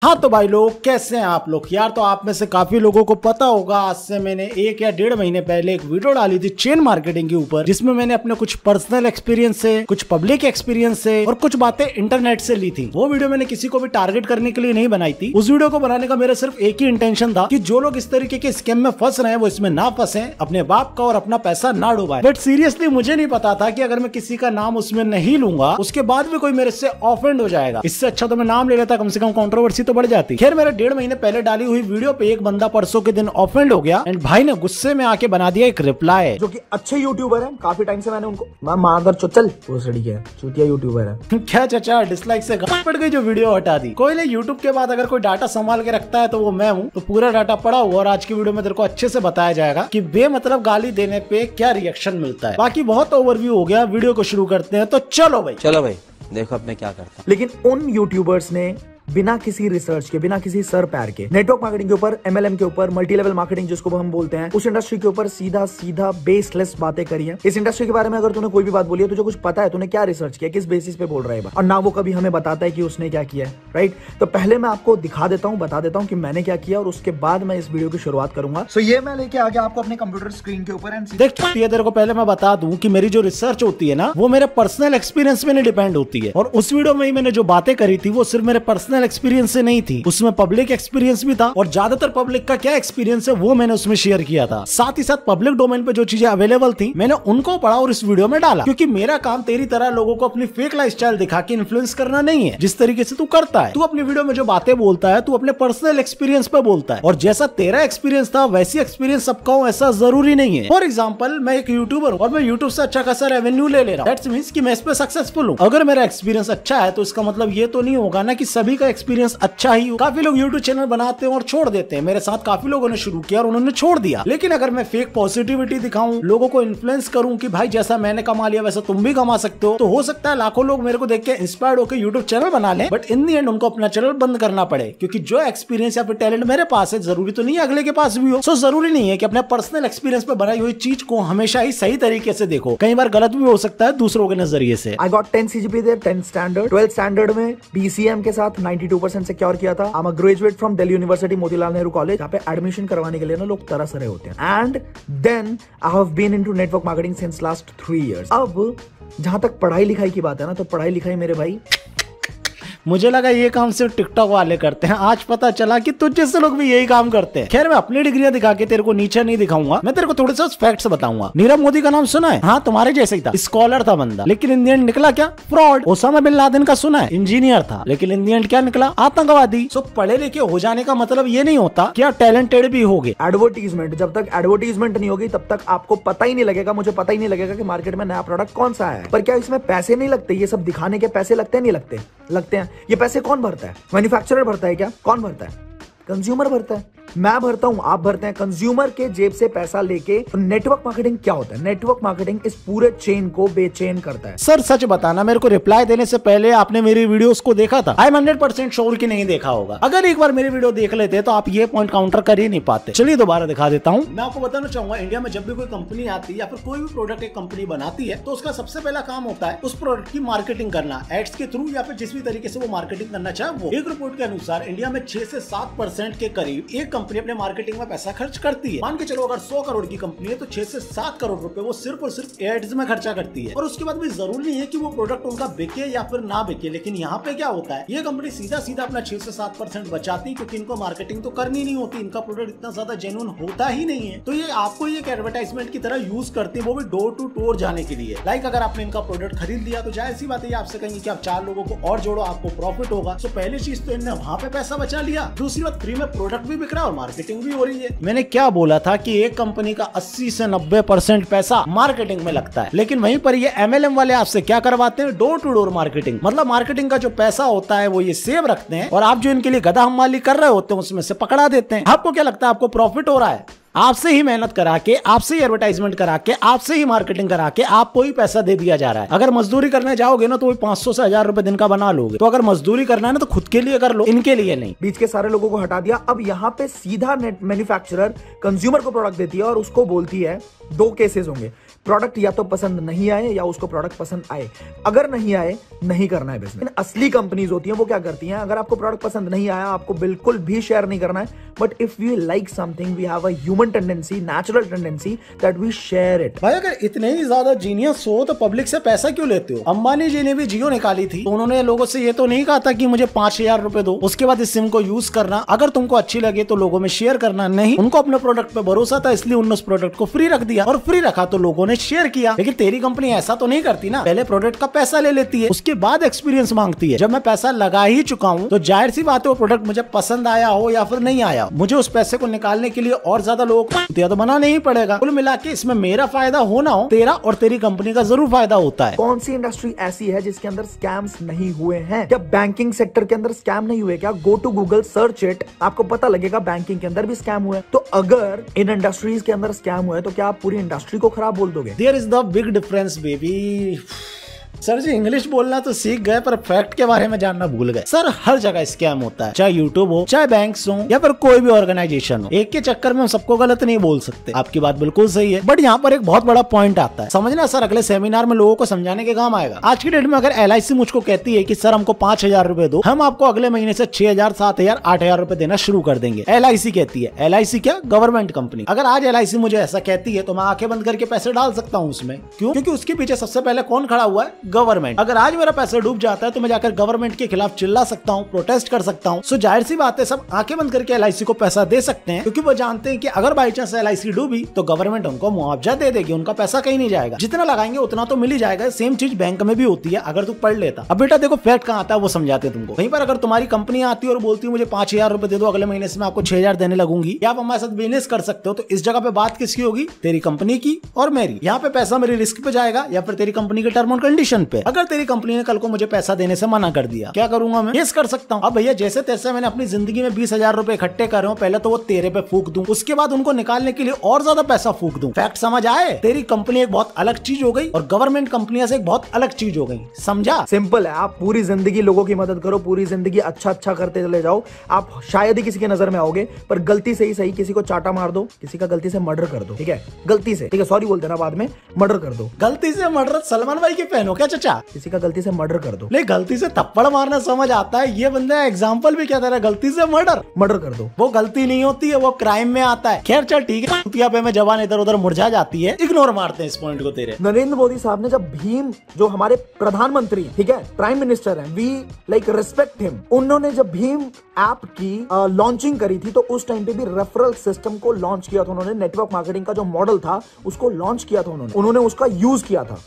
हाँ तो भाई लोग कैसे हैं आप लोग यार। तो आप में से काफी लोगों को पता होगा आज से मैंने 1 या 1.5 महीने पहले एक वीडियो डाली थी चेन मार्केटिंग के ऊपर, जिसमें मैंने अपने कुछ पर्सनल एक्सपीरियंस से, कुछ पब्लिक एक्सपीरियंस से और कुछ बातें इंटरनेट से ली थी। वो वीडियो मैंने किसी को भी टारगेट करने के लिए नहीं बनाई थी। उस वीडियो को बनाने का मेरा सिर्फ एक ही इंटेंशन था कि जो लोग इस तरीके के स्कैम में फंस रहे हैं वो इसमें ना फंसे, अपने बाप का और अपना पैसा ना डुबाए। बट सीरियसली मुझे नहीं पता था कि अगर मैं किसी का नाम उसमें नहीं लूंगा उसके बाद भी कोई मेरे से ऑफेंड हो जाएगा। इससे अच्छा तो मैं नाम ले लेता, कम से कम कंट्रोवर्सी तो बढ़ जाती। खैर मेरे 1.5 महीने पहले डाली हुई वीडियो पे एक बंदा परसों के दिन ऑफेंड हो गया एंड भाई ने गुस्से में आके बना दिया एक रिप्लाई, जो कि अच्छे यूट्यूबर हैं। काफी टाइम से मैंने उनको मार चल वो सड़ी है चूतिया यूट्यूबर है। क्या चाचा डिसलाइक से पड़ गई जो वीडियो हटा दी। कोई नहीं, यूट्यूब के बाद अगर कोई डाटा संभाल के रखता है तो वो मैं हूँ। तो पूरा डाटा पड़ा हुआ और आज की वीडियो में तेरे को अच्छे से बताया जाएगा कि बेमतलब गाली देने पे क्या रिएक्शन मिलता है। बाकी बहुत ओवरव्यू हो गया, वीडियो को शुरू करते हैं। तो चलो भाई देखो अब मैं क्या करता। लेकिन उन यूट्यूबर्स ने बिना किसी रिसर्च के, बिना किसी सर पैर के नेटवर्क मार्केटिंग के ऊपर, MLM के ऊपर, मल्टी लेवल मार्केटिंग जिसको हम बोलते हैं, उस इंडस्ट्री के ऊपर सीधा बेसलेस बातें करी है। इस इंडस्ट्री के बारे में अगर तूने कोई भी बात बोली है, तुझे कुछ पता है, तूने क्या रिसर्च किया, किस बेसिस पे बोल रहा है, और ना वो कभी हमें बताता है कि उसने क्या किया है। राइट, तो पहले मैं आपको दिखा देता हूँ, बता देता हूँ कि मैंने क्या किया और उसके बाद मैं इस वीडियो की शुरुआत करूंगा। सो ये मैं लेके आ गया आपको अपने कंप्यूटर स्क्रीन के ऊपर। देख तेरे को पहले मैं बता दूं कि मेरी जो रिसर्च होती है ना वो मेरे पर्सनल एक्सपीरियंस में नहीं डिपेंड होती है। और उस वीडियो में ही मैंने जो बातें करी थी वो सिर्फ मेरे पर्सनल एक्सपीरियंस से नहीं थी, उसमें पब्लिक एक्सपीरियंस भी था और ज्यादातर पब्लिक का क्या एक्सपीरियंस है वो मैंने उसमें शेयर किया था। साथ ही साथ पब्लिक डोमेन पे जो चीजें अवेलेबल थी मैंने उनको पढ़ा और इस वीडियो में डाला, क्योंकि मेरा काम तेरी तरह लोगों को अपनी फेक लाइफस्टाइल दिखा के इन्फ्लुएंस करना नहीं है। जिस तरीके से तू करता है, तू अपनी वीडियो में जो बातें बोलता है तू अपने पर्सनल एक्सपीरियंस पे बोलता है, और जैसा तेरा एक्सपीरियंस था वैसी एक्सपीरियंस सबका हो ऐसा जरूरी नहीं है। फॉर एग्जाम्पल मैं एक यूट्यूबर हूँ और मैं यूट्यूब से अच्छा खासा रेवेन्यू ले रहा हूँ, दैट्स मींस कि मैं इस पे सक्सेसफुल हूँ। अगर मेरा एक्सपीरियंस अच्छा है तो इसका मतलब ये तो नहीं होगा ना कि सभी का एक्सपीरियंस अच्छा ही हो। काफी लोग यूट्यूब चैनल बनाते हैं और छोड़ देते हैं। मेरे साथ काफी लोगों ने शुरू किया और उन्होंने छोड़ दिया। लेकिन अगर मैं फेक पॉजिटिविटी दिखाऊं, लोगों को इन्फ्लुएंस करूं कि भाई जैसा मैंने कमा लिया वैसा तुम भी कमा सकते हो, तो हो सकता है लाखों लोग मेरे को देख के इंस्पायर्ड होकर यूट्यूब चैनल बना लें, बट इन दी एंड उनको अपना चैनल बंद करना पड़े। क्योंकि जो एक्सपीरियंस या फिर टैलेंट मेरे पास है जरूरी तो नहीं है अगले के पास भी हो। सो जरूरी नहीं है कि अपने पर्सनल एक्सपीरियंस पे बनाई हुई चीज को हमेशा ही सही तरीके से देखो, कई बार गलत भी हो सकता है दूसरों के नजरिए से। I got 10 CGP there, 10 standard, 12th standard में DCM के साथ 92% सिक्योर किया था। I'm a graduate from Delhi University, Motilal Nehru college, यहाँ पे एडमिशन करवाने के लिए ना लोग तरस रहे होते हैं। And then I have been into network marketing since last 3 years। अब जहां तक पढ़ाई लिखाई की बात है ना, तो पढ़ाई लिखाई मेरे भाई, मुझे लगा ये काम सिर्फ टिकटॉक वाले करते हैं, आज पता चला कि तुझ जैसे लोग भी यही काम करते हैं। खैर मैं अपनी डिग्रियां दिखा के तेरे को नीचे नहीं दिखाऊंगा, मैं तेरे को थोड़े से फैक्ट्स बताऊंगा। नीरव मोदी का नाम सुना है? हाँ तुम्हारे जैसे ही था, स्कॉलर था बंदा, लेकिन इन दी एंड निकला क्या? फ्रॉड। ओसामा बिन लादेन का सुना है? इंजीनियर था, लेकिन इन दी एंड क्या निकला? आतंकवादी। सो पढ़े लिखे हो जाने का मतलब ये नहीं होता कि आप टैलेंटेड भी होगे। एडवर्टीजमेंट, जब तक एडवर्टीजमेंट नहीं होगी तब तक आपको पता ही नहीं लगेगा, मुझे पता ही नहीं लगेगा कि मार्केट में नया प्रोडक्ट कौन सा है। पर क्या इसमें पैसे नहीं लगते? ये सब दिखाने के पैसे लगते नहीं लगते? लगते हैं। ये पैसे कौन भरता है? मैन्युफैक्चरर भरता है क्या? कौन भरता है? कंज्यूमर भरता है। मैं भरता हूं, आप भरते हैं। कंज्यूमर के जेब से पैसा लेके। तो नेटवर्क मार्केटिंग क्या होता है? नेटवर्क मार्केटिंग इस पूरे चेन को बेचैन करता है। सर सच बताना, मेरे को रिप्लाई देने से पहले आपने मेरी वीडियोस को देखा था? आई एम 100% श्योर कि नहीं देखा होगा। अगर एक बार मेरी वीडियो देख लेते तो आप ये पॉइंट काउंटर कर ही नहीं पाते। चलिए दोबारा दिखा देता हूँ। मैं आपको बताना चाहूंगा, इंडिया में जब भी कोई कंपनी आती है या फिर कोई भी प्रोडक्ट एक कंपनी बनाती है तो उसका सबसे पहला काम होता है उस प्रोडक्ट की मार्केटिंग करना, एड्स के थ्रू या फिर जिस भी तरीके से वो मार्केटिंग करना चाहे वो। एक रिपोर्ट के अनुसार इंडिया में 6 से 7% के करीब एक कंपनी अपने मार्केटिंग में पैसा खर्च करती है। मान के चलो अगर 100 करोड़ की कंपनी है तो 6 से 7 करोड़ रुपए वो सिर्फ और सिर्फ एड्स में खर्चा करती है। और उसके बाद भी जरूरी नहीं है कि वो प्रोडक्ट उनका बिके या फिर ना बिके, लेकिन यहाँ पे क्या होता है, ये कंपनी सीधा सीधा अपना 6 से 7% बचाती, क्योंकि इनको मार्केटिंग तो करनी नहीं होती, इनका प्रोडक्ट इतना ज्यादा जेन्युइन होता ही नहीं है। तो ये आपको एक एडवर्टाइजमेंट की तरह यूज करती है, वो भी डोर टू डोर जाने के लिए। लाइक अगर आपने इनका प्रोडक्ट खरीद लिया तो जाहिर सी बात है आपसे कहेंगे कि आप 4 लोगों को और जोड़ो, आपको प्रॉफिट होगा। तो पहली चीज तो इनने वहां पे पैसा बचा लिया, दूसरी बात फ्री में प्रोडक्ट भी बिक रहा है और मार्केटिंग भी हो रही है। मैंने क्या बोला था कि एक कंपनी का 80 से 90% पैसा मार्केटिंग में लगता है, लेकिन वहीं पर ये MLM वाले आपसे क्या करवाते हैं? Door to door marketing. मतलब मार्केटिंग का जो पैसा होता है वो ये सेव रखते हैं और आप जो इनके लिए गधा हमाली कर रहे होते हैं उसमें से पकड़ा देते हैं। आपको क्या लगता है आपको प्रॉफिट हो रहा है? आपसे ही मेहनत करा के, आपसे ही एडवर्टाइजमेंट करा के, आपसे ही मार्केटिंग करा के आपको ही पैसा दे दिया जा रहा है। अगर मजदूरी करने जाओगे ना तो वही 500 से 1000 रुपए दिन का बना लोगे। तो अगर मजदूरी करना है ना तो खुद के लिए कर लो, इनके लिए नहीं। बीच के सारे लोगों को हटा दिया। अब यहाँ पे सीधा नेट मैन्युफैक्चरर कंज्यूमर को प्रोडक्ट देती है और उसको बोलती है, 2 केसेस होंगे। प्रोडक्ट या तो पसंद नहीं आए या उसको प्रोडक्ट पसंद आए। अगर नहीं आए, नहीं करना है बिजनेस। असली कंपनीज होती हैं वो क्या करती हैं, अगर आपको प्रोडक्ट पसंद नहीं आया आपको बिल्कुल भी शेयर नहीं करना है, but if we like something we have a human tendency, natural tendency that we share it. भाई अगर इतने ही ज्यादा जीनियस हो तो पब्लिक से पैसा क्यों लेते हो? अंबानी जी ने भी जियो निकाली थी, तो उन्होंने लोगों से ये तो नहीं कहा था कि मुझे 5,000 रुपए दो, उसके बाद इस सिम को यूज करना, अगर तुमको अच्छी लगे तो लोगों में शेयर करना। नहीं, उनको अपने प्रोडक्ट पे भरोसा था इसलिए उन्होंने उस प्रोडक्ट को फ्री रख दिया, और फ्री रखा तो लोगों ने शेयर किया। लेकिन तेरी कंपनी ऐसा तो नहीं करती ना, पहले प्रोडक्ट का पैसा ले लेती है, उसके बाद एक्सपीरियंस मांगती है। जब मैं पैसा लगा ही चुका हूँ तो जाहिर सी बात है वो प्रोडक्ट मुझे पसंद आया हो या फिर नहीं आया, मुझे उस पैसे को निकालने के लिए और ज्यादा लोगों को तो बनाना ही पड़ेगा। कुल मिला के इसमें मेरा फायदा हो ना हो, तेरा और तेरी कंपनी का जरूर फायदा होता है। कौन सी इंडस्ट्री ऐसी है जिसके अंदर स्कैम्स नहीं हुए हैं? क्या बैंकिंग सेक्टर के अंदर स्कैम नहीं हुए? क्या go to Google search it, आपको पता लगेगा बैंकिंग के अंदर भी स्कैम हुए। तो अगर इन इंडस्ट्रीज के अंदर स्कैम हुए तो क्या आप पूरी इंडस्ट्री को खराब बोल दोगे? There is the big difference baby. Sir ji English बोलना तो सीख गए पर फैक्ट के बारे में जानना भूल गए। सर हर जगह स्कैम होता है, चाहे यूट्यूब हो, चाहे बैंक्स हो, या फिर कोई भी ऑर्गेनाइजेशन हो। एक के चक्कर में हम सबको गलत नहीं बोल सकते, आपकी बात बिल्कुल सही है। बट यहाँ पर एक बहुत बड़ा पॉइंट आता है, समझना सर, अगले सेमिनार में लोगों को समझाने के काम आएगा। आज की डेट में अगर LIC मुझको कहती है कि सर हमको 5,000 रुपए दो, हम आपको अगले महीने से 6,000, 7,000, 8,000 रुपए देना शुरू कर देंगे। LIC कहती है, LIC क्या, गवर्नमेंट कंपनी। अगर आज LIC मुझे ऐसा कहती है तो मैं आंखें बंद करके पैसे डाल सकता हूँ उसमें। क्यों? क्योंकि उसके पीछे सबसे पहले कौन खड़ा हुआ है? गवर्नमेंट। अगर आज मेरा पैसा डूब जाता है तो मैं जाकर गवर्नमेंट के खिलाफ चिल्ला सकता हूँ, प्रोटेस्ट कर सकता हूँ। सो जाहिर सी बात है सब आंखें बंद करके LIC को पैसा दे सकते हैं, क्योंकि वो जानते हैं कि अगर बाई चांस LIC डूबी तो गवर्नमेंट उनको मुआवजा दे देगी, उनका पैसा कहीं नहीं जाएगा, जितना लगाएंगे उतना तो मिल ही जाएगा। सेम चीज बैंक में भी होती है, अगर तू पढ़ लेता। अब बेटा देखो फैक्ट कहाँ आता है वो समझाते हैं तुमको। वहीं पर अगर तुम्हारी कंपनी आती है और बोलती है मुझे 5,000 रुपए दे दो, अगले महीने से मैं आपको 6,000 देने लगूंगी, या आप हमारे साथ बिजनेस कर सकते हो, तो इस जगह पे बात किसकी होगी? तेरी कंपनी की और मेरी। यहाँ पे पैसा मेरी रिस्क पे जाएगा या फिर तेरी कंपनी के टर्म एंड कंडीशन पे। अगर तेरी कंपनी ने कल को मुझे पैसा देने से मना कर दिया, क्या करूंगा मैं? केस कर सकता हूँ। अब भैया जैसे तैसे मैंने अपनी जिंदगी में 20,000 रुपए इकट्ठे कर रहा हूँ, पहले तो वो तेरे पे फूक दूं, उसके बाद उनको निकालने के लिए और ज्यादा पैसा फूक दूं। फैक्ट समझ आए? तेरी कंपनी एक बहुत अलग चीज हो गई और गवर्नमेंट कंपनियां से एक बहुत अलग चीज हो गई। समझा? सिंपल है, आप पूरी जिंदगी लोगों की मदद करो, पूरी जिंदगी अच्छा करते चले जाओ, आप शायद ही किसी की नजर में आओगे, पर गलती से ही सही किसी को चाटा मार दो, किसी का गलती से मर्डर कर दो, ठीक है? गलती से, ठीक है, सॉरी बोल देना बाद में, मर्डर कर दो। गलती से मर्डर? सलमान भाई के फैन हो क्या चचा? किसी का गलती से मर्डर कर दो। गलती से थप्पड़ मारना समझ आता है, ये बंदा एग्जांपल भी क्या दे रहा है, गलती से मर्डर कर दो। वो गलती नहीं होती है, वो क्राइम में आता है। खैर चल ठीक है, कुतिया पे में जवान इधर उधर मुरझा जाती है, इग्नोर मारते हैं इस पॉइंट को तेरे। नरेंद्र मोदी साहब ने जब भीम, जो हमारे प्रधानमंत्री, ठीक है, प्राइम मिनिस्टर हैं, वी लाइक रिस्पेक्ट हिम, उन्होंने जब भीम ऐप की लॉन्चिंग करी थी तो उस टाइम पे भी रेफरल सिस्टम को लॉन्च किया था उन्होंने। नेटवर्क मार्केटिंग का जो मॉडल था उसको लॉन्च किया था उन्होंने उसका यूज किया था।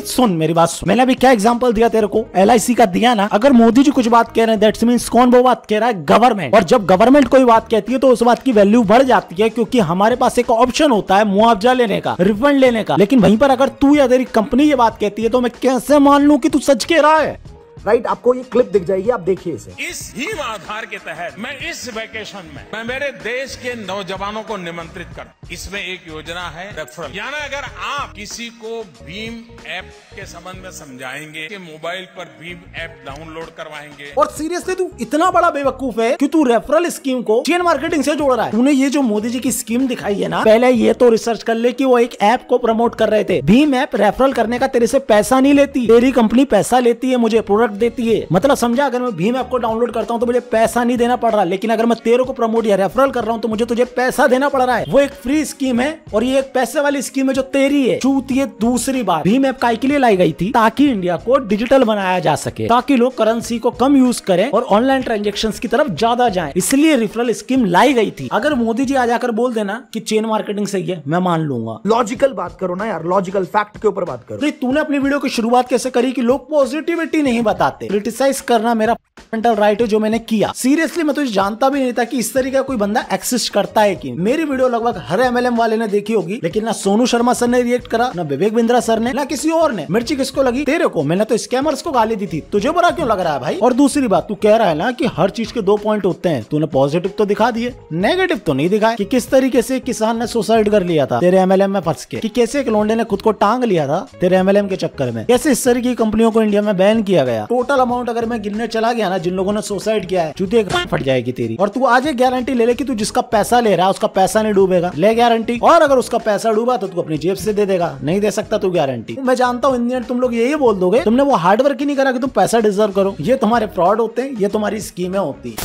सुन मेरी बात, मैंने अभी क्या एग्जांपल दिया तेरे को, LIC का दिया ना। अगर मोदी जी कुछ बात कह रहे हैं दैट्स मींस कौन वो बात कह रहा है? गवर्नमेंट। और जब गवर्नमेंट कोई बात कहती है तो उस बात की वैल्यू बढ़ जाती है, क्योंकि हमारे पास एक ऑप्शन होता है मुआवजा लेने का, रिफंड लेने का। लेकिन वहीं पर अगर तू या तेरी कंपनी ये बात कहती है तो मैं कैसे मान लूं कि तू सच कह रहा है? राइट, आपको ये क्लिप दिख जाएगी, आप देखिए इसे। इस भीम आधार के तहत मैं इस वेकेशन में मैं मेरे देश के नौजवानों को निमंत्रित कर, इसमें एक योजना है रेफरल, यानी अगर आप किसी को भीम ऐप के संबंध में समझाएंगे कि मोबाइल पर भीम ऐप डाउनलोड करवाएंगे। और सीरियसली तू इतना बड़ा बेवकूफ है कि तू रेफरल स्कीम को चेन मार्केटिंग से जोड़ रहा है। तूने ये जो मोदी जी की स्कीम दिखाई है ना, पहले ये तो रिसर्च कर ले कि वो एक ऐप को प्रमोट कर रहे थे। भीम ऐप रेफरल करने का तेरे से पैसा नहीं लेती, तेरी कंपनी पैसा लेती है, मुझे प्रोडक्ट देती है। मतलब समझा, अगर मैं भीम ऐप को डाउनलोड करता हूं तो मुझे पैसा नहीं देना पड़ रहा, लेकिन अगर मैं तेरे को प्रमोट या रेफरल कर रहा हूं तो मुझे तुझे पैसा देना पड़ रहा है। वो एक फ्री स्कीम है और ये एक पैसे वाली स्कीम है जो तेरी है। चूतिए, दूसरी बात, भीम ऐप काय के लिए लाई गई थी? ताकि इंडिया को डिजिटल बनाया जा सके, ताकि लोग करेंसी को कम यूज करें और ऑनलाइन ट्रांजेक्शंस की तरफ ज्यादा जाएं, इसलिए रेफरल स्कीम लाई गई थी। अगर मोदी जी आ जाकर बोल देना कि चेन मार्केटिंग सही है, मैं मान लूंगा। लॉजिकल बात करो ना यार, लॉजिकल फैक्ट के ऊपर बात करो। तो तूने अपनी वीडियो की शुरुआत कैसे करी कि लोग पॉजिटिविटी नहीं बताते? क्रिटिसाइज करना मेरा फंडामेंटल राइट है जो मैंने किया। सीरियसली मैं तो जानता भी नहीं था कि इस तरीके का कोई बंदा एक्सिस्ट करता है कि। मेरी वीडियो लगभग हर MLM वाले ने देखी होगी, लेकिन ना सोनू शर्मा सर ने रिएक्ट करा, ना विवेक बिंद्रा सर ने, ना किसी और ने। मिर्ची किसको लगी? तेरे को। मैंने तो स्कैमर्स को गाली दी थी, तुझे बुरा क्यों लग रहा है भाई? और दूसरी बात, तू कह रहा है ना कि हर चीज के 2 पॉइंट होते हैं, तूने पॉजिटिव तो दिखा दिए, नेगेटिव तो नहीं दिखाया कि किस तरीके से किसान ने सुसाइड कर लिया था तेरे MLM में फंस के, कि कैसे एक लोंडे ने खुद को टांग लिया था तेरे MLM के चक्कर में, कैसे इस तरह की कंपनियों को इंडिया में बैन किया गया। टोटल अमाउंट अगर मैं गिनने चला गया ना जिन लोगों ने सुसाइड किया है, जूते फट जाएगी तेरी। और तू आज एक गारंटी ले ले कि तू जिसका पैसा ले रहा है उसका पैसा नहीं डूबेगा, ले गारंटी। और अगर उसका पैसा डूबा तो तू अपनी जेब से दे देगा, नहीं दे सकता तू गारंटी। मैं जानता हूँ इंडियन तुम लोग यही बोल दोगे तुमने वो हार्ड वर्क ही नहीं करा कि तुम पैसा डिजर्व करो। ये तुम्हारे फ्रॉड होते हैं, ये तुम्हारी स्कीमें होती है।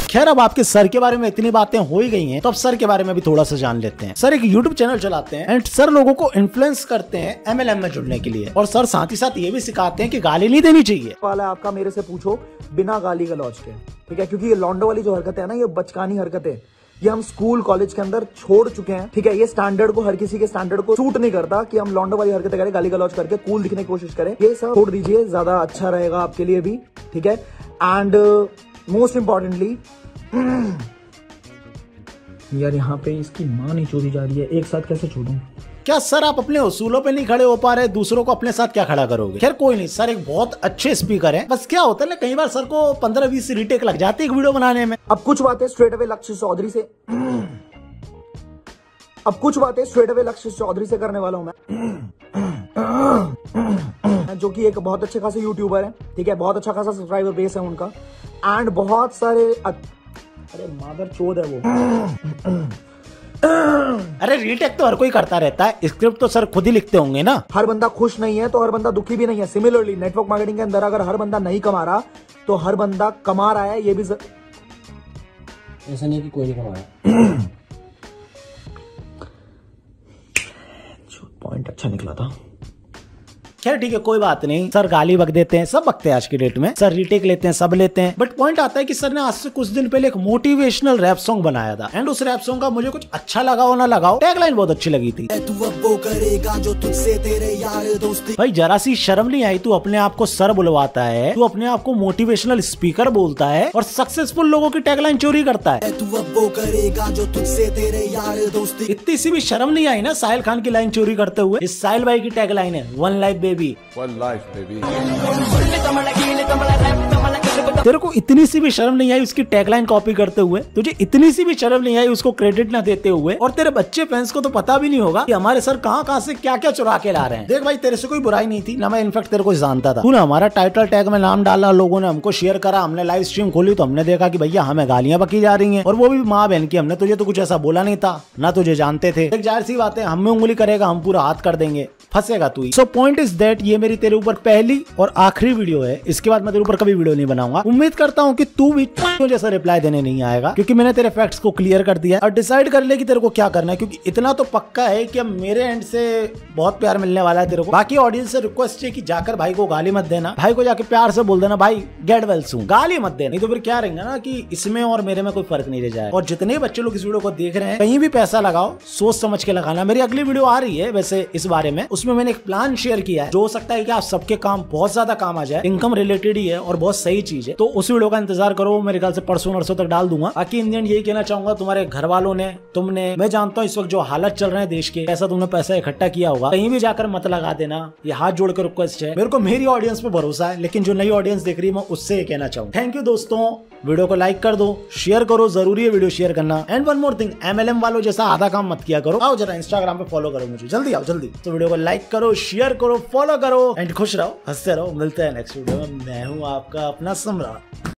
खैर अब आपके सर के बारे में इतनी बातें हो ही गई हैं, तो अब सर के बारे में भी थोड़ा सा जान लेते हैं। सर एक YouTube चैनल चलाते हैं एंड सर लोगों को इन्फ्लुएंस करते हैं MLM में जुड़ने के लिए, और सर साथ ही साथ ये भी सिखाते हैं कि गाली नहीं देनी चाहिए। वाला आपका मेरे से पूछो बिना गाली गलौज के, ठीक है, क्योंकि ये लॉन्डो वाली जो हरकत है ना, ये बचकानी हरकत है, ये हम स्कूल कॉलेज के अंदर छोड़ चुके हैं, ठीक है। ये स्टैंडर्ड को, हर किसी के स्टैंडर्ड को सूट नहीं करता कि हम लॉन्डो वाली हरकतें करें, गाली गलौज करके कूल दिखने की कोशिश करें। ये सब छोड़ दीजिए, ज्यादा अच्छा रहेगा आपके लिए भी, ठीक है। एंड मोस्ट इंपॉर्टेंटली यार यहाँ पे इसकी माँ नहीं छोड़ी जा रही है, एक साथ कैसे छोड़ूं? क्या सर आप अपने उसूलों पे नहीं खड़े हो पा रहे, दूसरों को अपने साथ क्या खड़ा करोगे? खैर कोई नहीं, सर एक बहुत अच्छे स्पीकर हैं, बस क्या होता है ना कई बार सर को 15-20 रीटेक लग जाती है एक वीडियो बनाने में। अब कुछ बातें स्ट्रेट अवे लक्ष्य चौधरी से करने वाला हूं मैं, जो कि एक बहुत अच्छे खासे यूट्यूबर है, ठीक है, बहुत अच्छा खासा सब्सक्राइबर बेस है उनका, एंड बहुत सारे अरे मादर चोद है वो। अरे रीटेक तो हर कोई करता रहता है, स्क्रिप्ट तो सर खुद ही लिखते होंगे ना। हर बंदा खुश नहीं है तो हर बंदा दुखी भी नहीं है। सिमिलरली नेटवर्क मार्केटिंग के अंदर अगर हर बंदा नहीं कमा रहा तो हर बंदा कमा रहा है, ये भी ऐसा नहीं कि कोई नहीं कमा रहा। पॉइंट अच्छा निकला था। खैर ठीक है कोई बात नहीं, सर गाली बक देते हैं, सब बकते हैं आज की डेट में, सर रीटेक लेते हैं, सब लेते हैं। बट पॉइंट आता है कि सर ने आज से कुछ दिन पहले एक मोटिवेशनल रैप सॉन्ग बनाया था, एंड उस रैप सॉन्ग का मुझे कुछ अच्छा लगा हो ना लगाओ, टैगलाइन बहुत अच्छी लगी थी। तू अब वो करेगा जो तुझसे तेरे यार दोस्ती। भाई जरा सी शर्म नहीं आई, तू अपने आप को सर बुलवाता है, तू अपने आप को मोटिवेशनल स्पीकर बोलता है और सक्सेसफुल लोगों की टैगलाइन चोरी करता है। तू अब वो करेगा जो तुझसे तेरे यार दोस्ती। इतनी सी भी शर्म नहीं आई ना साहिल खान की लाइन चोरी करते हुए? इस साहिल भाई की टैगलाइन है वन लाइफ बेबी। तेरे को इतनी सी भी शर्म नहीं आई उसकी टैगलाइन कॉपी करते हुए? तुझे इतनी सी भी शर्म नहीं आई उसको क्रेडिट ना देते हुए? और तेरे बच्चे फैंस को तो पता भी नहीं होगा कि हमारे सर कहां से क्या क्या चुरा के ला रहे हैं। देख भाई तेरे से कोई बुराई नहीं थी ना, मैं इनफैक्ट तेरे को जानता था। तूने हमारा टाइटल टैग में नाम डाला, लोगों ने हमको शेयर करा, हमने लाइव स्ट्रीम खोली तो हमने देखा कि भैया हमें गालियां बकी जा रही हैं, और वो भी माँ बहन की। हमने तुझे तो कुछ ऐसा बोला नहीं था, ना तुझे जानते थे। एक जाहिर सी बात है, हम में उंगली करेगा हम पूरा हाथ कर देंगे, फंसेगा तू ही। सो पॉइंट इज दैट ये मेरी तेरे ऊपर पहली और आखिरी वीडियो है, इसके बाद मैं तेरे ऊपर कभी वीडियो नहीं बनाऊंगा। उम्मीद करता हूँ कि तू भी जैसा रिप्लाई देने नहीं आएगा, क्योंकि मैंने तेरे फैक्ट्स को क्लियर कर दिया और डिसाइड कर ले कि तेरे को क्या करना है। क्योंकि इतना तो पक्का है कि अब मेरे एंड से बहुत प्यार मिलने वाला है तेरे को। बाकी ऑडियंस से रिक्वेस्ट है कि जाकर भाई को गाली मत देना, भाई को जाके प्यार से बोल देना भाई गेट वेल सून, गाली मत देना। नहीं तो फिर क्या रहेगा ना कि इसमें और मेरे में कोई फर्क नहीं रह जाए। और जितने बच्चे लोग इस वीडियो को देख रहे हैं, कहीं भी पैसा लगाओ सोच समझ के लगाना। मेरी अगली वीडियो आ रही है वैसे इस बारे में, उसमें मैंने एक प्लान शेयर किया है जो हो सकता है कि आप सबके काम बहुत ज्यादा काम आ जाए, इनकम रिलेटेड ही है और बहुत सही चीज है। तो उस वीडियो का इंतजार करो, मेरे ख्याल से परसों नरसों तक डाल दूंगा। बाकी इंडियन यही कहना चाहूंगा, तुम्हारे घर वालों ने, तुमने, मैं जानता हूँ इस वक्त जो हालत चल रहे हैं देश के, ऐसा तुमने पैसा इकट्ठा किया होगा, कहीं भी जाकर मत लगा देना। ये हाथ जोड़कर रिक्वेस्ट है, मेरे को मेरी ऑडियंस पे भरोसा है, लेकिन जो नई ऑडियंस देख रही है मैं उससे ये कहना चाहूँ। थैंक यू दोस्तों, वीडियो को लाइक कर दो, शेयर करो, जरूरी है वीडियो शेयर करना। And one more thing, MLM वालों जैसा आधा काम मत किया करो। आओ जरा इंस्टाग्राम पे फॉलो करो मुझे, जल्दी आओ जल्दी। तो वीडियो को लाइक करो, शेयर करो, फॉलो करो एंड खुश रहो, हंसते रहो। मिलते हैं नेक्स्ट वीडियो में। मैं हूँ आपका अपना सम्राट।